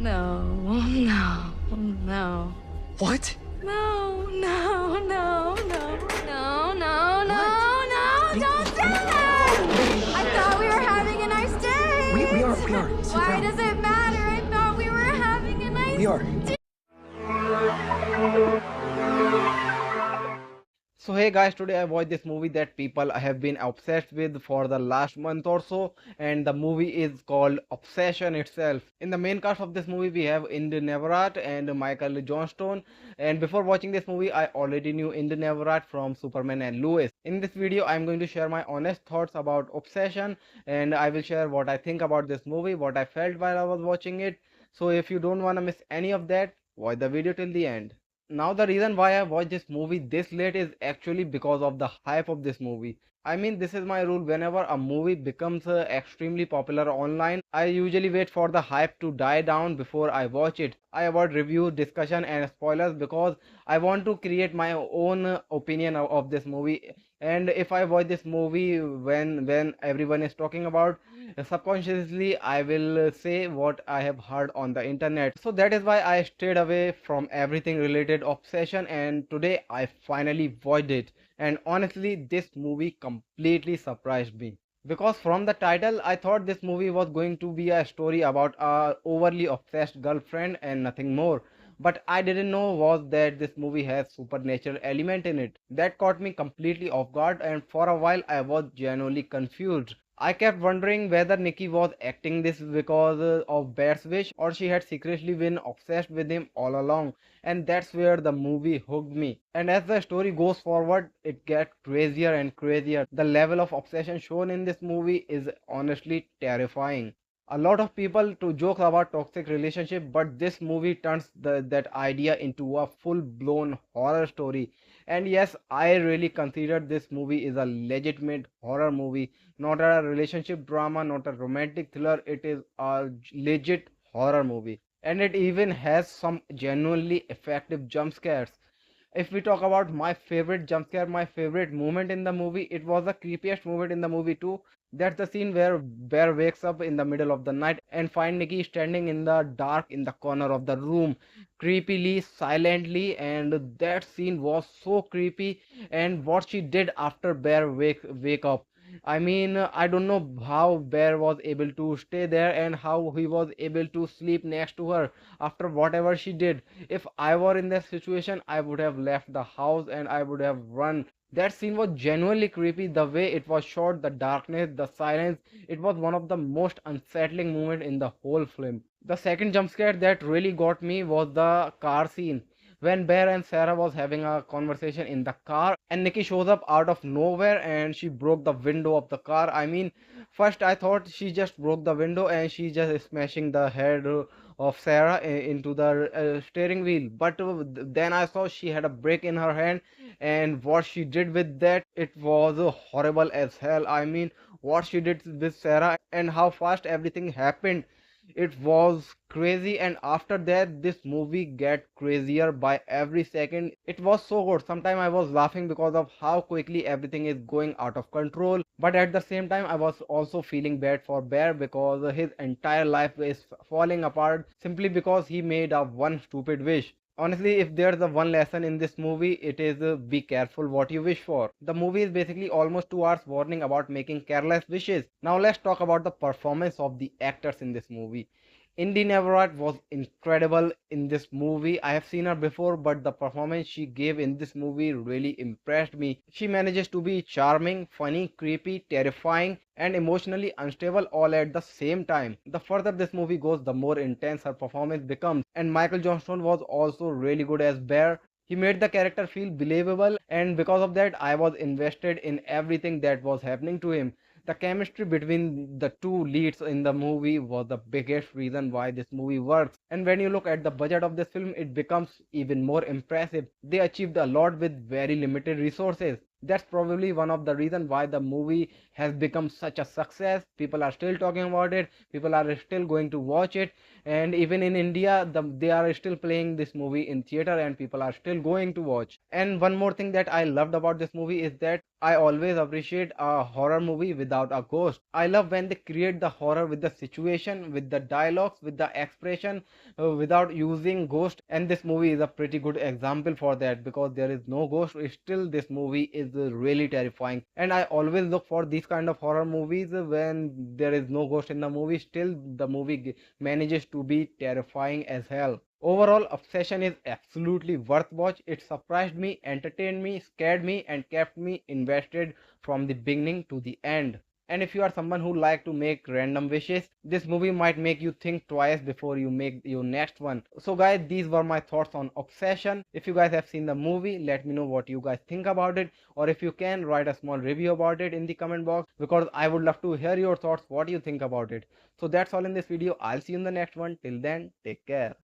No, no, no. What? No, no, no, no, no, no, What? no, no, don't do that! I thought we were having a nice date! We are. Sit Why down. does it matter? I thought we were having a nice We are. date! So hey guys, today I watched this movie that people have been obsessed with for the last month or so, and the movie is called Obsession itself. In the main cast of this movie we have Inde Navarrette and Michael Johnston, and before watching this movie I already knew Inde Navarrette from Superman and Lois. In this video I'm going to share my honest thoughts about Obsession, and I will share what I think about this movie, what I felt while I was watching it. So if you don't want to miss any of that, watch the video till the end. Now the reason why I watched this movie this late is actually because of the hype of this movie. I mean, this is my rule: whenever a movie becomes extremely popular online, I usually wait for the hype to die down before I watch it. I avoid review, discussion and spoilers because I want to create my own opinion of this movie. And if I watch this movie when everyone is talking about, subconsciously I will say what I have heard on the internet. So that is why I stayed away from everything related Obsession, and today I finally watched it. And honestly, this movie completely surprised me. Because from the title, I thought this movie was going to be a story about a overly obsessed girlfriend and nothing more. But I didn't know was that this movie has supernatural element in it. That caught me completely off guard, and for a while I was genuinely confused. I kept wondering whether Nikki was acting this because of Bear's wish, or she had secretly been obsessed with him all along, and that's where the movie hooked me. And as the story goes forward, it gets crazier and crazier. The level of obsession shown in this movie is honestly terrifying. A lot of people to joke about toxic relationship, but this movie turns that idea into a full-blown horror story. And yes, I really consider this movie is a legitimate horror movie, not a relationship drama, not a romantic thriller. It is a legit horror movie, and it even has some genuinely effective jump scares. If we talk about my favorite jump scare, my favorite moment in the movie, it was the creepiest moment in the movie too. That's the scene where Bear wakes up in the middle of the night and find Nikki standing in the dark in the corner of the room, creepily, silently, and that scene was so creepy. And what she did after Bear wake up, I mean, I don't know how Bear was able to stay there and how he was able to sleep next to her after whatever she did. If I were in that situation, I would have left the house and I would have run. That scene was genuinely creepy. The way it was shot, the darkness, the silence, it was one of the most unsettling moments in the whole film. The second jump scare that really got me was the car scene. When Bear and Sarah was having a conversation in the car and Nikki shows up out of nowhere and she broke the window of the car. I mean, first I thought she just broke the window and she just smashing the head of Sarah into the steering wheel. But then I saw she had a brick in her hand, and what she did with that, it was horrible as hell. I mean, what she did with Sarah and how fast everything happened, it was crazy. And after that, this movie get crazier by every second. It was so good. Sometimes I was laughing because of how quickly everything is going out of control, but at the same time I was also feeling bad for Bear because his entire life is falling apart simply because he made a one stupid wish. Honestly, if there's a one lesson in this movie, it is be careful what you wish for. The movie is basically almost 2 hours warning about making careless wishes. Now let's talk about the performance of the actors in this movie. Indi Navarrete was incredible in this movie. I have seen her before, but the performance she gave in this movie really impressed me. She manages to be charming, funny, creepy, terrifying, and emotionally unstable all at the same time. The further this movie goes, the more intense her performance becomes. And Michael Johnston was also really good as Bear. He made the character feel believable, and because of that, I was invested in everything that was happening to him. The chemistry between the two leads in the movie was the biggest reason why this movie works. And when you look at the budget of this film, it becomes even more impressive. They achieved a lot with very limited resources. That's probably one of the reasons why the movie has become such a success. People are still talking about it, people are still going to watch it, and even in India, they are still playing this movie in theater and people are still going to watch. And one more thing that I loved about this movie is that I always appreciate a horror movie without a ghost. I love when they create the horror with the situation, with the dialogues, with the expression, without using ghost. And this movie is a pretty good example for that, because there is no ghost. Still, this movie is really terrifying. And I always look for these kind of horror movies when there is no ghost in the movie. Still, the movie manages to be terrifying as hell. Overall, Obsession is absolutely worth watch. It surprised me, entertained me, scared me, and kept me invested from the beginning to the end. And if you are someone who like to make random wishes, this movie might make you think twice before you make your next one. So guys, these were my thoughts on Obsession. If you guys have seen the movie, let me know what you guys think about it, or if you can, write a small review about it in the comment box, because I would love to hear your thoughts, what you think about it. So that's all in this video. I'll see you in the next one. Till then, take care.